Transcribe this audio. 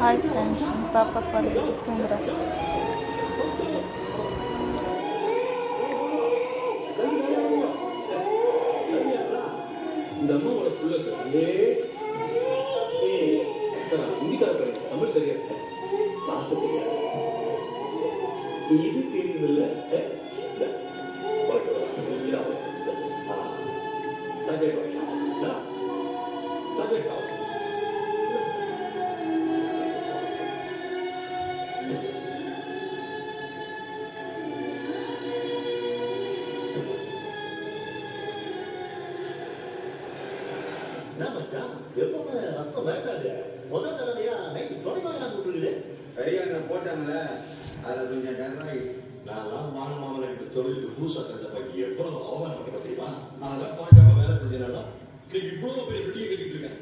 Hi friends, பாப்பா பாருங்க தூங்குறா. இந்த அம்மாவோட புள்ள சார் ஹிந்திக்கார பையன், தமிழ் தெரியாது, பாச தெரியாது, இது தெரியுமில்ல. எப்பவுமே ரத்தம் வேண்டாது. முதல் தடவையா நைட்டு தொலைவாக விட்டுருக்குது. சரியான போட்டாங்களே, அதில் கொஞ்சம் நேரமாகி நான்லாம் மாணவர்கள் கிட்ட சொல்லிட்டு பூசா சண்டை பண்ணி எவ்வளவு அவமானப்பட்ட தெரியுமா? நான் பார்க்காம வேலை செஞ்சனால இன்னைக்கு இவ்வளவு பெரிய வெட்டியை கட்டிட்டு இருக்கேன்.